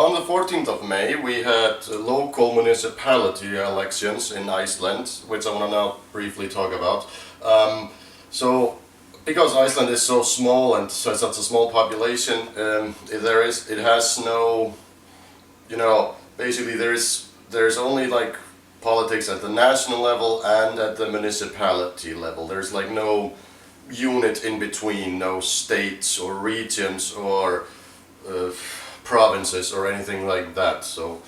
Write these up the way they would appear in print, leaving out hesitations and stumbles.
on the 14th of May we had local municipality elections in Iceland, which I want to now briefly talk about. So because Iceland is so small and such a small population, it has no, basically there's only like politics at the national level and at the municipality level. There's like no unit in between, no states or regions or provinces or anything like that. So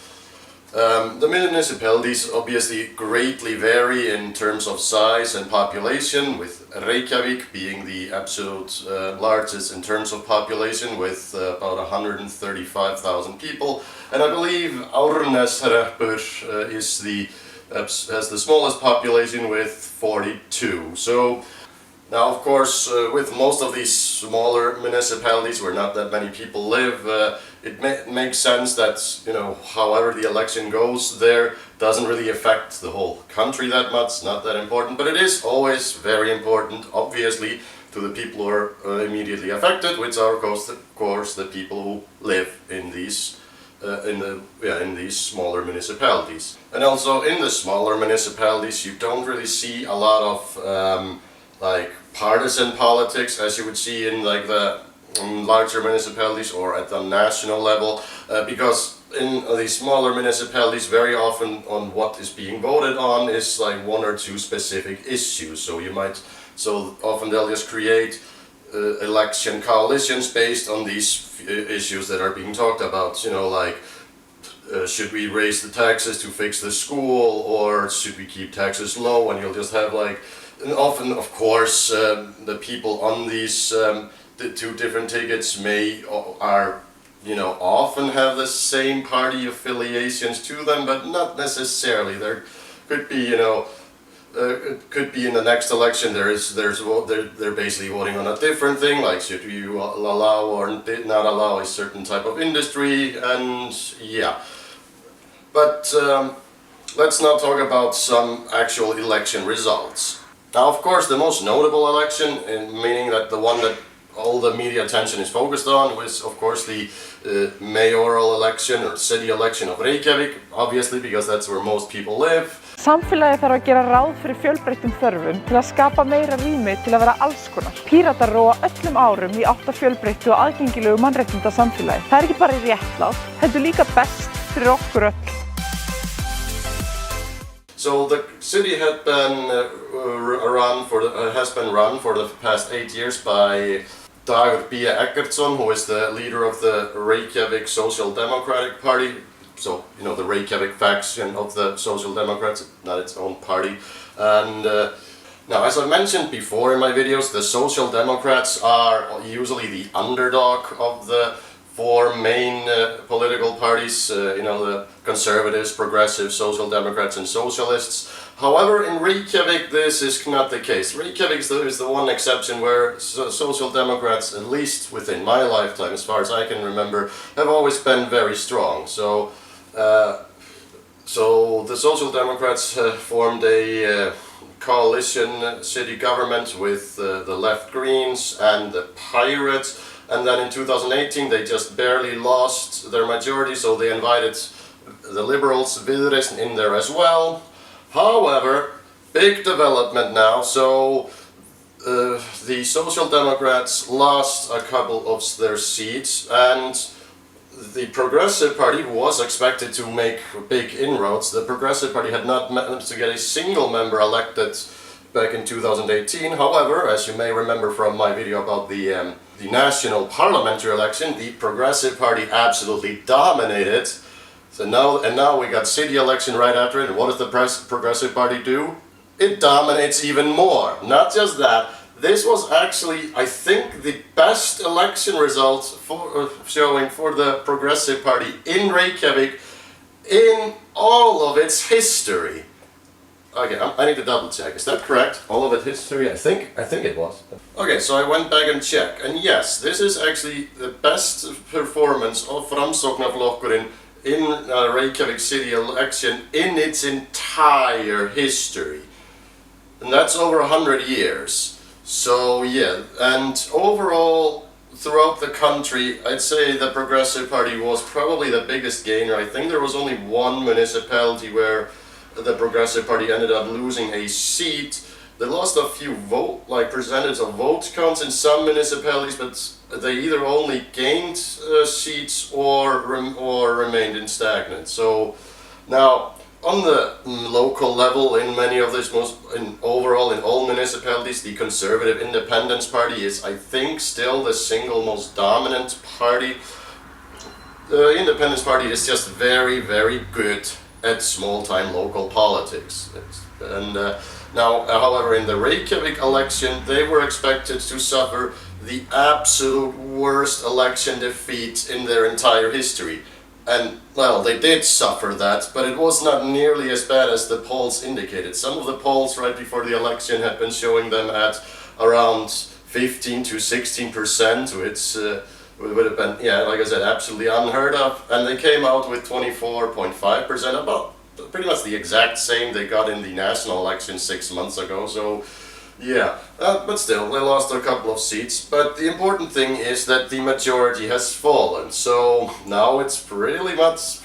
the municipalities obviously greatly vary in terms of size and population, with Reykjavík being the absolute largest in terms of population with about 135,000 people, and I believe Árneshreppur has the smallest population with 42. So now, of course, with most of these smaller municipalities where not that many people live, it makes sense that, however the election goes there doesn't really affect the whole country that much, not that important, but it is always very important, obviously, to the people who are immediately affected, which are, of course, the people who live in these in these smaller municipalities. And also in the smaller municipalities you don't really see a lot of like partisan politics as you would see in like the larger municipalities or at the national level, because in these smaller municipalities very often on what is being voted on is like one or two specific issues. So often they'll just create election coalitions based on these issues that are being talked about, should we raise the taxes to fix the school, or should we keep taxes low? And you'll just have and often, of course, the people on these the two different tickets often have the same party affiliations to them, but not necessarily. There could be, it could be in the next election they're basically voting on a different thing, like should you allow or not allow a certain type of industry, and yeah. But let's now talk about some actual election results. Now, of course, the most notable election, meaning that the one that all the media attention is focused on, was of course the mayoral election or city election of Reykjavík, obviously because that's where most people live. Samfélagið þarf að gera ráð fyrir fjölbreyttum þörfum til að skapa meira rými til að vera alls konar. Píratar róa öllum árum í átt að fjölbreyttu og aðgengilegu mannréttindasamfélagi. Það ekki bara réttlátt, heldur líka best fyrir okkur öll. So the city had been has been run for the past 8 years by Dagur B. Eggertsson, who is the leader of the Reykjavík Social Democratic Party. So, the Reykjavík faction of the Social Democrats, not its own party. And now, as I mentioned before in my videos, the Social Democrats are usually the underdog of the four main political parties, the conservatives, progressives, social democrats and socialists. However, in Reykjavík this is not the case. Reykjavík is the one exception where social democrats, at least within my lifetime, as far as I can remember, have always been very strong. So the Social Democrats formed a coalition city government with the Left Greens and the Pirates. And then in 2018 they just barely lost their majority, so they invited the Liberals, Viðreisn, in there as well. However, big development now, so the Social Democrats lost a couple of their seats, and the Progressive Party, who was expected to make big inroads, the Progressive Party had not managed to get a single member elected back in 2018. However, as you may remember from my video about the national parliamentary election, the Progressive Party absolutely dominated. So now we got city election right after it, and what does the Progressive Party do? It dominates even more. Not just that, this was actually, I think, the best election result showing for the Progressive Party in Reykjavík in all of its history. Okay, I need to double check. Is that correct? All of its history? I think it was. Okay, so I went back and checked, and yes, this is actually the best performance of Framsóknarflokkurinn in Reykjavík city election in its entire history, and that's over 100 years. So yeah, and overall throughout the country, I'd say the Progressive Party was probably the biggest gainer. I think there was only one municipality where the Progressive Party ended up losing a seat. They lost a few percentage of vote counts in some municipalities, but they either only gained seats or remained in stagnant. So now, on the local level, in many of these overall in all municipalities, the Conservative Independence Party is, I think, still the single most dominant party. The Independence Party is just very, very good at small-time local politics. Now, however, in the Reykjavík election, they were expected to suffer the absolute worst election defeat in their entire history. And, well, they did suffer that, but it was not nearly as bad as the polls indicated. Some of the polls right before the election had been showing them at around 15 to 16%, which would have been, yeah, like I said, absolutely unheard of. And they came out with 24.5%, about pretty much the exact same they got in the national election 6 months ago. So, yeah, but still, they lost a couple of seats. But the important thing is that the majority has fallen. So now it's pretty much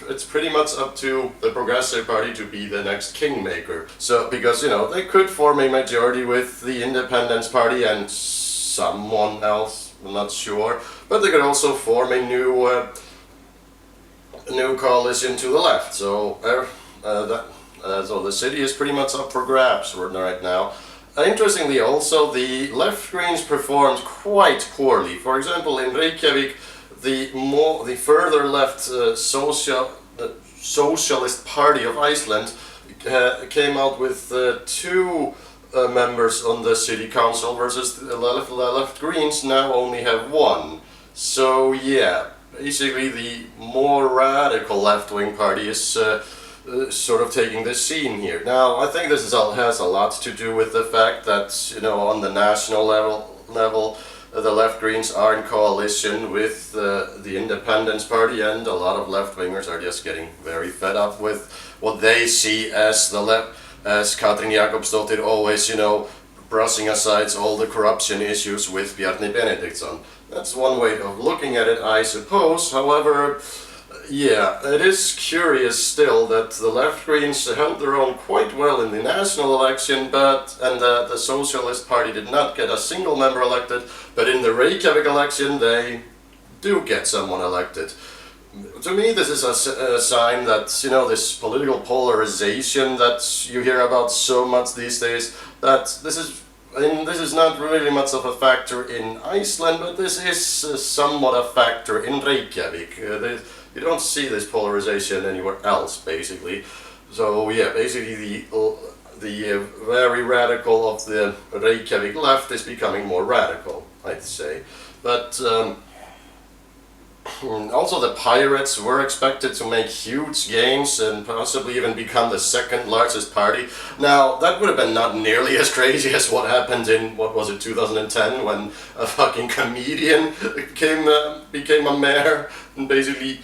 up to the Progressive Party to be the next kingmaker. So because they could form a majority with the Independence Party and someone else, I'm not sure. But they could also form a new coalition to the left. So so the city is pretty much up for grabs right now. Interestingly also, the left Greens performed quite poorly. For example, in Reykjavík, the further left Socialist Party of Iceland came out with 2 members on the city council, versus the left Greens now only have 1. So yeah, basically the more radical left-wing party is sort of taking the scene here. Now, I think this has a lot to do with the fact that, on the national level, the left Greens are in coalition with the Independence Party, and a lot of left-wingers are just getting very fed up with what they see as as Katrín Jakobsdóttir always, brushing aside all the corruption issues with Bjarni Benediktsson. That's one way of looking at it, I suppose. However, yeah, it is curious still that the left Greens held their own quite well in the national election, and the Socialist Party did not get a single member elected, but in the Reykjavík election they do get someone elected. To me, this is a sign that, this political polarization that you hear about so much these days, that this is not really much of a factor in Iceland, but this is somewhat a factor in Reykjavík. You don't see this polarization anywhere else, basically. So yeah, basically the very radical of the Reykjavík left is becoming more radical, I'd say. But also the Pirates were expected to make huge gains and possibly even become the second largest party. Now, that would have been not nearly as crazy as what happened in, 2010, when a fucking comedian became a mayor and basically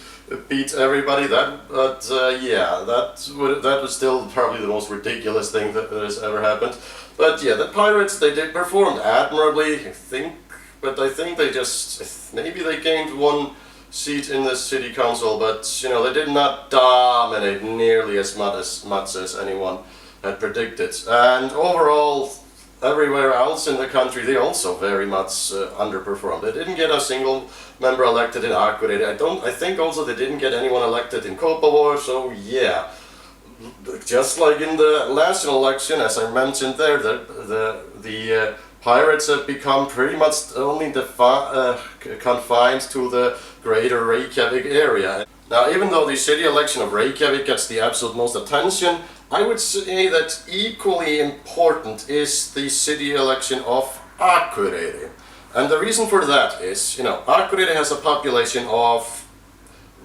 beat everybody. That was still probably the most ridiculous thing that has ever happened. But yeah, the Pirates, they did perform admirably, I think, but I think maybe they gained 1 seat in the city council, but they did not dominate nearly as much as anyone had predicted. And overall, everywhere else in the country, they also very much underperformed. They didn't get a single member elected in Akureyri. I think also they didn't get anyone elected in Kópavogur. So yeah, just like in the national election, as I mentioned there, the Pirates have become pretty much only confined to the greater Reykjavík area. Now, even though the city election of Reykjavík gets the absolute most attention, I would say that equally important is the city election of Akureyri. And the reason for that is, Akureyri has a population of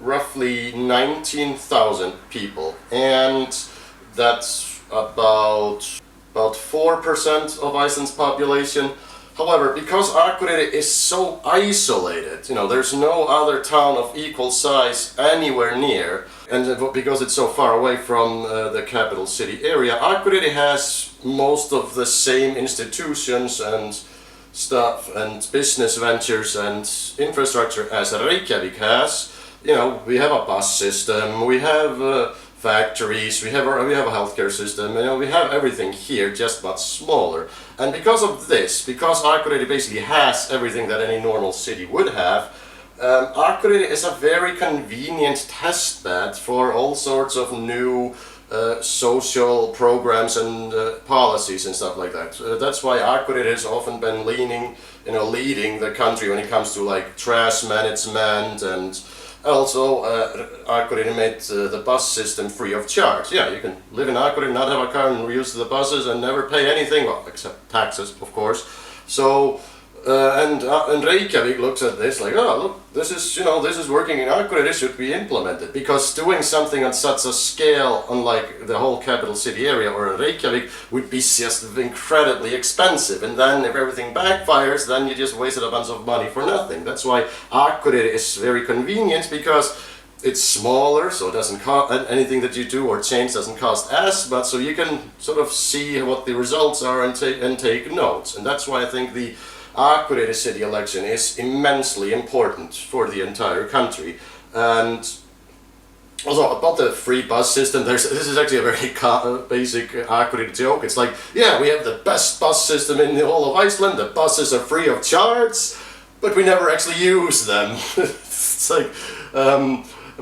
roughly 19,000 people, and that's about 4% of Iceland's population. However, because Akureyri is so isolated, there's no other town of equal size anywhere near, and because it's so far away from the capital city area, Akureyri has most of the same institutions and stuff and business ventures and infrastructure as Reykjavík has. You know, we have a bus system, we have factories, we have a healthcare system, you know, we have everything here, just much smaller. And because of this, because Akureyri basically has everything that any normal city would have, Akureyri is a very convenient test bed for all sorts of new social programs and policies and stuff like that. That's why Akureyri has often been leading the country when it comes to like trash management, and also Akureyri made the bus system free of charge. Yeah, you can live in Akureyri, not have a car and use the buses and never pay anything, well, except taxes, of course. So and Reykjavík looks at this like, oh look, this is working in Akureyri, should be implemented, because doing something on such a scale, unlike the whole capital city area or Reykjavík, would be just incredibly expensive, and then if everything backfires, then you just wasted a bunch of money for nothing. That's why Akureyri is very convenient, because it's smaller, so it doesn't cost anything that you do or change doesn't cost as much, so you can sort of see what the results are and take notes. And that's why I think the Akureyri city election is immensely important for the entire country. And also about the free bus system, this is actually a very basic Akureyri joke. It's like, yeah, we have the best bus system in the whole of Iceland, the buses are free of charge, but we never actually use them. It's like,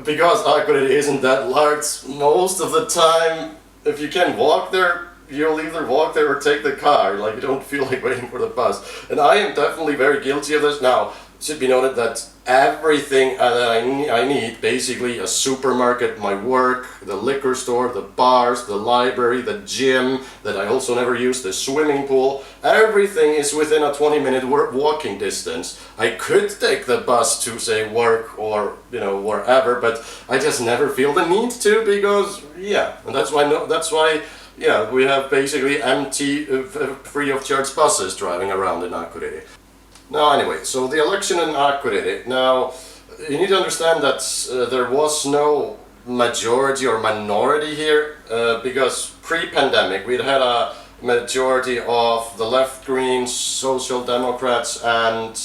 because Akureyri isn't that large, most of the time, if you can walk there, you'll either walk there or take the car. Like, you don't feel like waiting for the bus. And I am definitely very guilty of this. Now, it should be noted that everything that I need, basically a supermarket, my work, the liquor store, the bars, the library, the gym that I also never use, the swimming pool, everything is within a 20-minute walking distance. I could take the bus to, say, work or, you know, wherever, but I just never feel the need to, because, yeah, and that's why yeah, we have basically empty, free of charge buses driving around in Akureyri. Now anyway, so the election in Akureyri. Now, you need to understand that there was no majority or minority here, because pre-pandemic we'd had a majority of the left Greens, Social Democrats, and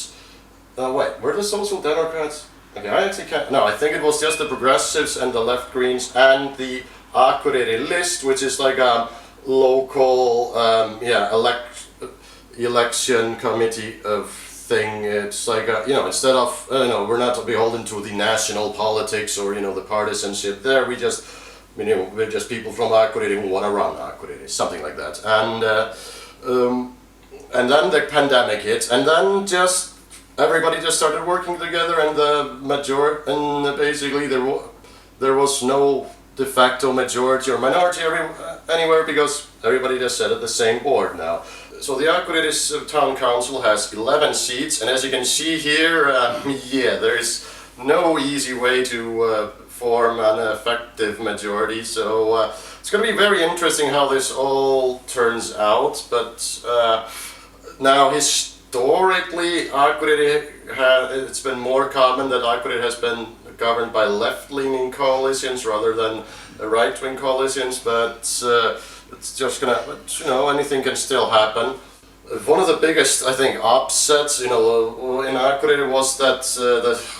wait, were the Social Democrats? Okay, I actually can't. No, I think it was just the Progressives and the left Greens and the Akureyri list, which is like a local election committee of thing. It's like a, you know, instead of we're not beholden to the national politics or the partisanship there. We're just people from Akureyri who want to run Akureyri, something like that. And then the pandemic hit, and then everybody just started working together, and basically there was no de facto majority or minority anywhere, because everybody just sat at the same board now. So the Akureyri town council has 11 seats, and as you can see here, there is no easy way to form an effective majority. So it's going to be very interesting how this all turns out. But now historically, it's been more common that Akureyri has been governed by left-leaning coalitions rather than right-wing coalitions, but it's just gonna, anything can still happen. One of the biggest, I think, upsets, in Akureyri was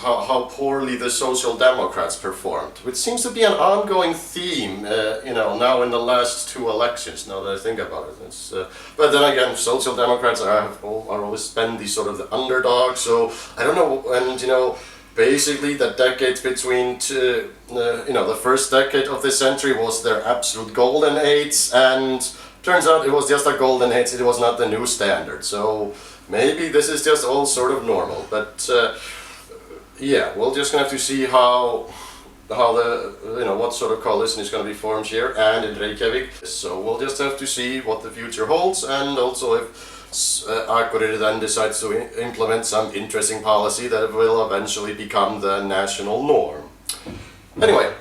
how poorly the Social Democrats performed, which seems to be an ongoing theme, now in the last two elections. Now that I think about it, but then again, Social Democrats are always been the sort of the underdog. So I don't know, and basically the decades between the first decade of this century was their absolute golden age, and turns out it was just a golden age, it was not the new standard. So maybe this is just all sort of normal, but we're just gonna have to see how what sort of coalition is going to be formed here and in Reykjavík. So we'll just have to see what the future holds, and also if Akureyri then decides to implement some interesting policy that will eventually become the national norm. Anyway.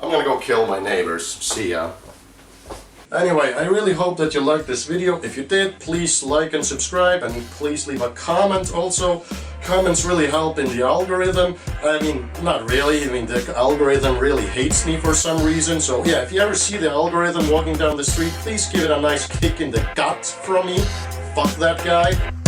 I'm gonna go kill my neighbors. See ya. Anyway, I really hope that you liked this video. If you did, please like and subscribe, and please leave a comment also. comments really help in the algorithm. I mean, not really. I mean, the algorithm really hates me for some reason. So yeah, if you ever see the algorithm walking down the street, please give it a nice kick in the gut from me. Fuck that guy.